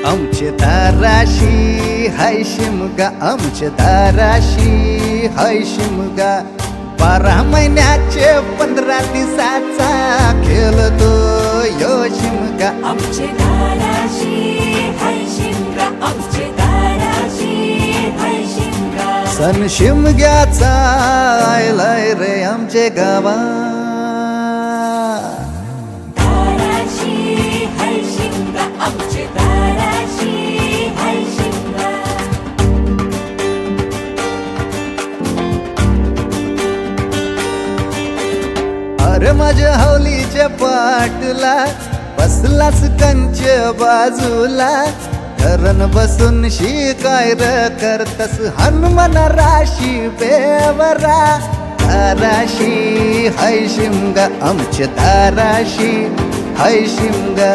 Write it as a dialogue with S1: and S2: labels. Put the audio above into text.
S1: आमचे दाराशी हाय शिमगा, आमचे दाराशी हाय शिमगा. 12 महिन्याचे 15 दिवसाचा खेळतो यो शिमगा.
S2: आमचे दाराशी हाय शिमगा, आमचे दाराशी हाय शिमगा.
S1: सण शिमग्याचा आयलाय रे आमचे गावा.
S2: दाराशी हाय शिमगा, आमचे दाराशी हाय शिमगा.
S1: अरे माझ्या हौलीच्या पाटला बसलाच कंच बाजूला. धरण बसून शिकाय र करतस हनुमान राशी बेवरा. दाराशी हाय शिमगा, आमच्या दाराशी हाय शिमगा.